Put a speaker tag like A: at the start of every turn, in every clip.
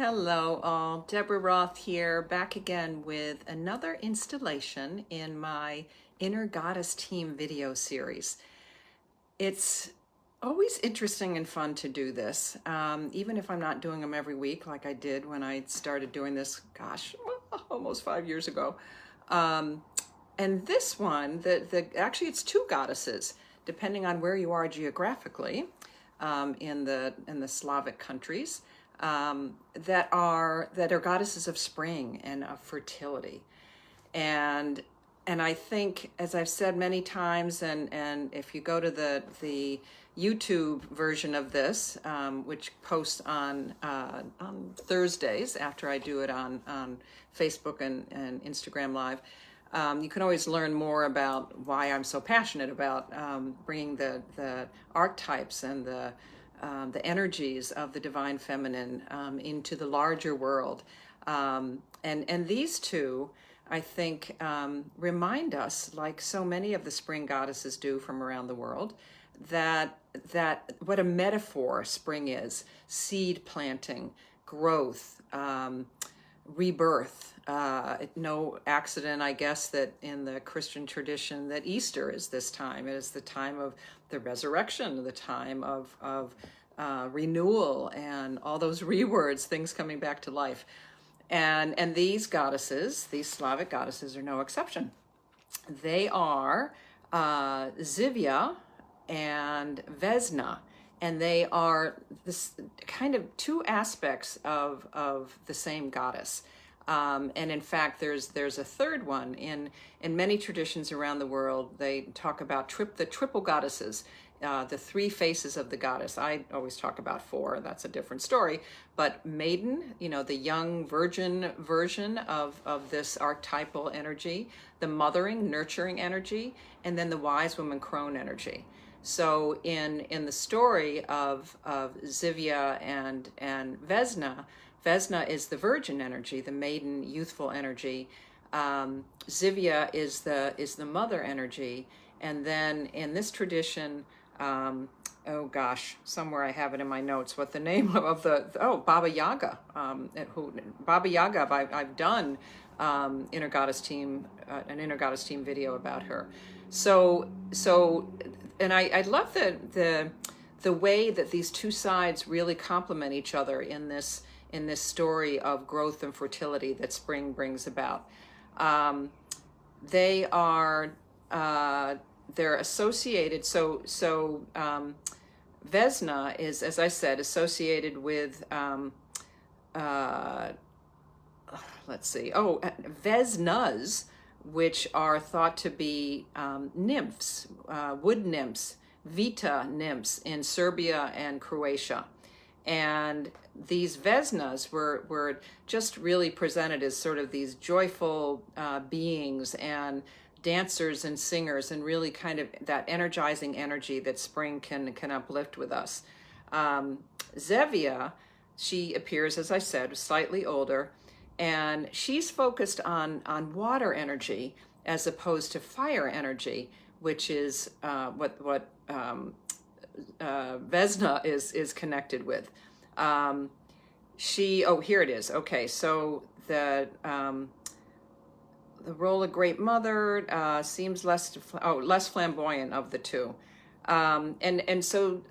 A: Hello all, Deborah Roth here, back again with another installation in my Inner Goddess Team video series. It's always interesting and fun to do this, even if I'm not doing them every week like I did when I started doing this, gosh, almost 5 years ago. And this one, actually it's two goddesses, depending on where you are geographically in the Slavic countries. That are goddesses of spring and of fertility, and I think, as I've said many times, and if you go to the YouTube version of this, which posts on Thursdays after I do it on Facebook and Instagram Live, you can always learn more about why I'm so passionate about bringing the archetypes and the energies of the divine feminine into the larger world. And these two, I think, remind us, like so many of the spring goddesses do from around the world, that what a metaphor spring is: seed planting, growth, rebirth. No accident, I guess, that in the Christian tradition that Easter is this time. It is the time of the resurrection, the time of renewal, and all those rewords, things coming back to life. And these goddesses, these Slavic goddesses, are no exception. They are Zywia and Vesna, and they are this kind of two aspects of the same goddess. And in fact, there's a third one in many traditions around the world. They talk about the triple goddesses, the three faces of the goddess. I always talk about four. That's a different story. But maiden, the young virgin version of this archetypal energy, the mothering, nurturing energy, and then the wise woman crone energy. So in the story of Zywia and Vesna, Vesna is the virgin energy, the maiden, youthful energy. Zywia is the mother energy, and then in this tradition, oh gosh, somewhere I have it in my notes what the name of Baba Yaga. Baba Yaga, I've done Inner Goddess Team, an Inner Goddess Team video about her. So, and I love the way that these two sides really complement each other in this story of growth and fertility that spring brings about. They're associated. So Vesna is, as I said, associated with vesnas, which are thought to be nymphs, wood nymphs, vita nymphs in Serbia and Croatia. And these vesnas were just really presented as sort of these joyful beings and dancers and singers, and really kind of that energizing energy that spring can uplift with us. Zywia, she appears, as I said, slightly older, and she's focused on water energy as opposed to fire energy, which is what Vesna is connected with. Here it is. Okay, so the role of Great Mother seems less flamboyant of the two, and so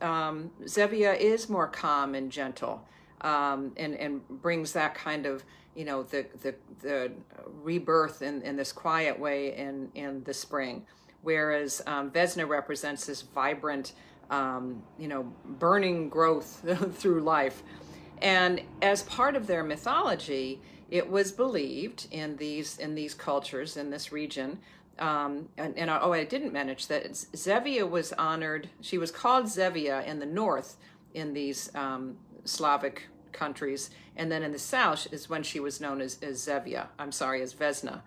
A: Zywia is more calm and gentle, and brings that kind of the rebirth in this quiet way in the spring, whereas Vesna represents this vibrant, burning growth through life. And as part of their mythology, it was believed in these cultures in this region, I didn't mention that Zywia was honored. She was called Zywia in the north in these Slavic countries, and then in the south is when she was known as Vesna.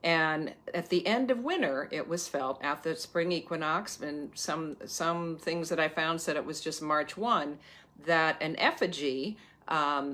A: And at the end of winter, it was felt at the spring equinox, and some things that I found said it was just March 1, that an effigy, a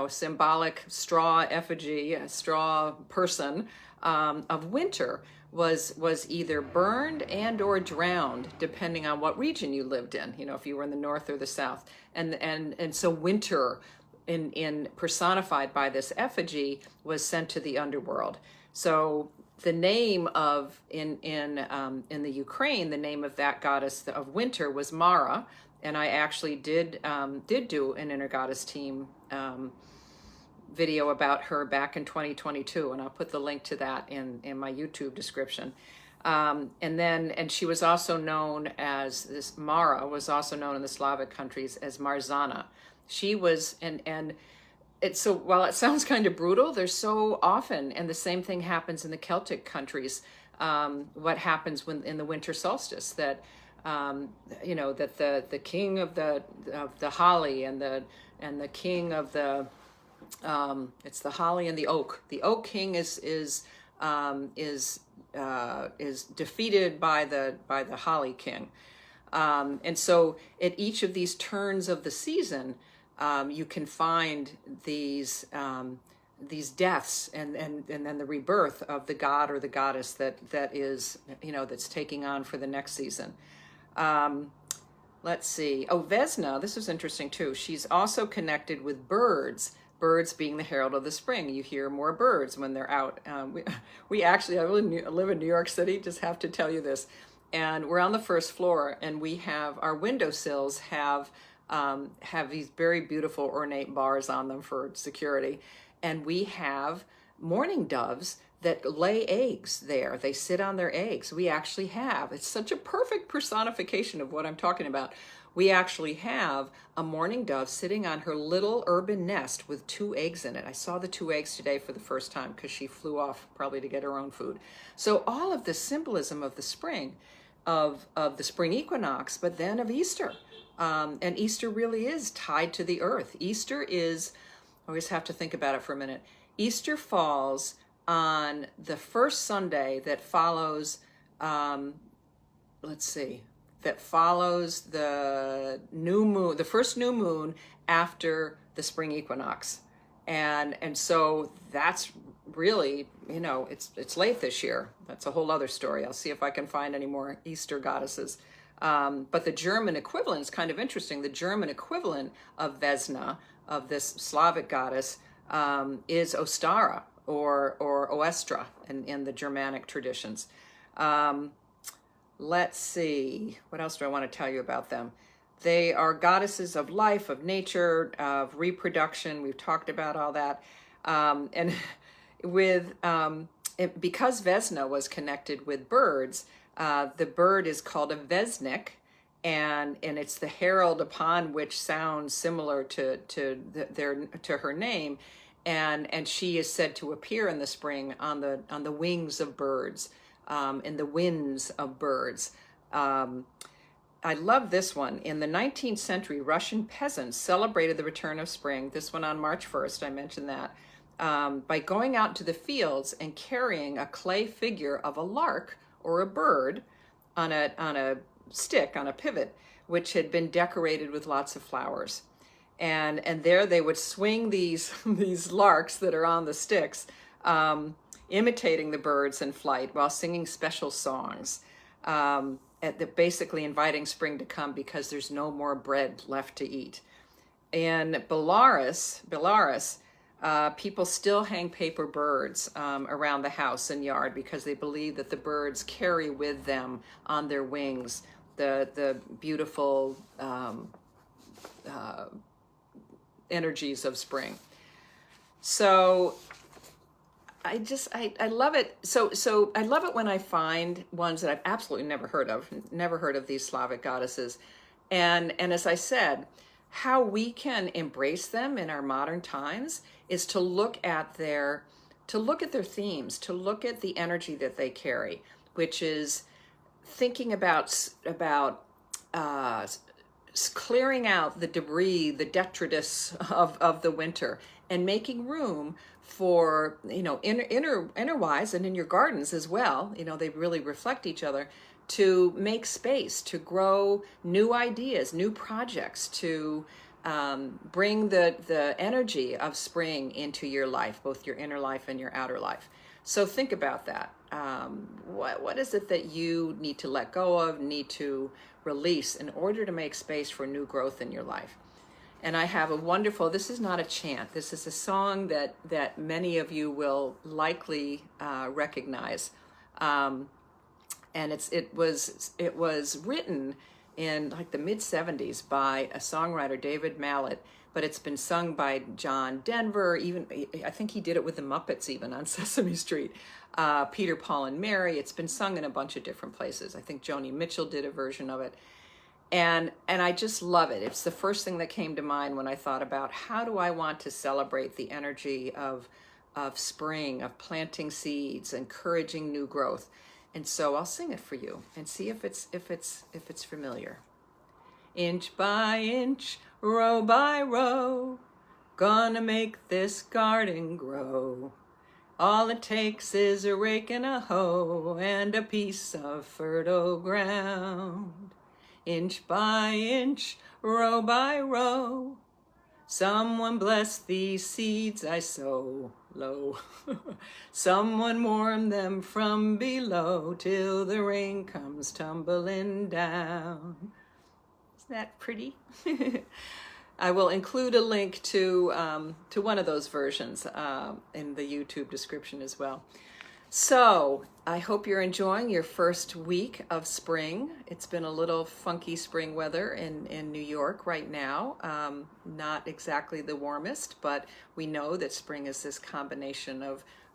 A: symbolic straw effigy, a straw person of winter was either burned and or drowned, depending on what region you lived in, if you were in the north or the south. And so winter in personified by this effigy, was sent to the underworld. So the name of in the Ukraine, the name of that goddess of winter was Mara, and I actually did do an Inner Goddess Team video about her back in 2022, and I'll put the link to that in my YouTube description. And she was also known as, this Mara was also known in the Slavic countries as Marzana. She was, and it's, so while it sounds kind of brutal, there's so often, and the same thing happens in the Celtic countries, what happens when in the winter solstice, that that the king of the holly and the king of the it's the holly and the oak. The oak king is defeated by the holly king, and so at each of these turns of the season, you can find these deaths and then the rebirth of the god or the goddess that is, that's taking on for the next season. Let's see. Oh, Vesna, this is interesting too. She's also connected with birds. Birds being the herald of the spring. You hear more birds when they're out. We actually, I live in New York City, just have to tell you this. And we're on the first floor, and we have, our windowsills have these very beautiful ornate bars on them for security. And we have mourning doves that lay eggs there. They sit on their eggs. We actually have, it's such a perfect personification of what I'm talking about. We actually have a mourning dove sitting on her little urban nest with 2 eggs in it. I saw the 2 eggs today for the first time because she flew off probably to get her own food. So all of the symbolism of the spring, of the spring equinox, but then of Easter. And Easter really is tied to the earth. Easter is, I always have to think about it for a minute. Easter falls on the first Sunday that follows, that follows the new moon, the first new moon after the spring equinox. And so that's really, it's late this year. That's a whole other story. I'll see if I can find any more Easter goddesses. But the German equivalent is kind of interesting. The German equivalent of Vesna, of this Slavic goddess, is Ostara or Oestra in the Germanic traditions. Let's see, what else do I want to tell you about them? They are goddesses of life, of nature, of reproduction. We've talked about all that. And with because Vesna was connected with birds, the bird is called a vesnik, and it's the herald upon which sounds similar to her name, and she is said to appear in the spring on the wings of birds, in the winds of birds. I love this one. In the 19th century, Russian peasants celebrated the return of spring, this one on March 1st, I mentioned that, by going out to the fields and carrying a clay figure of a lark or a bird on a stick, on a pivot, which had been decorated with lots of flowers. And there they would swing these larks that are on the sticks, imitating the birds in flight while singing special songs, basically inviting spring to come because there's no more bread left to eat. In Belarus, people still hang paper birds around the house and yard because they believe that the birds carry with them on their wings the beautiful energies of spring. So I love it. So I love it when I find ones that I've absolutely never heard of these Slavic goddesses. And as I said, how we can embrace them in our modern times is to look at their themes, to look at the energy that they carry, which is thinking about clearing out the debris, the detritus of the winter, and making room for, inner-wise, and in your gardens as well, they really reflect each other, to make space, to grow new ideas, new projects, to bring the energy of spring into your life, both your inner life and your outer life. So think about that. What is it that you need to let go of, need to release in order to make space for new growth in your life? And I have a wonderful, this is not a chant, this is a song that many of you will likely recognize. And it was written in like the mid 70s by a songwriter, David Mallet, but it's been sung by John Denver, even I think he did it with the Muppets even on Sesame Street, Peter, Paul, and Mary. It's been sung in a bunch of different places. I think Joni Mitchell did a version of it. And I just love it. It's the first thing that came to mind when I thought about how do I want to celebrate the energy of spring, of planting seeds, encouraging new growth. And so I'll sing it for you and see if it's familiar. Inch by inch, row by row, gonna make this garden grow. All it takes is a rake and a hoe and a piece of fertile ground. Inch by inch, row by row, someone bless these seeds I sow low. Someone warm them from below till the rain comes tumbling down. Isn't that pretty? I will include a link to one of those versions in the YouTube description as well. So I hope you're enjoying your first week of spring. It's been a little funky spring weather in New York right now. Not exactly the warmest, but we know that spring is this combination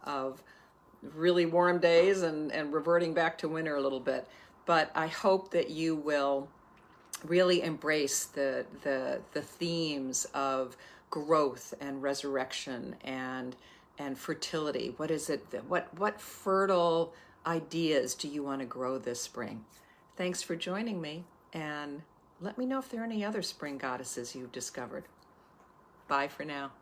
A: of really warm days and reverting back to winter a little bit. But I hope that you will really embrace the themes of growth and resurrection and fertility. What is it? What fertile ideas do you want to grow this spring? Thanks for joining me, and let me know if there are any other spring goddesses you've discovered. Bye for now.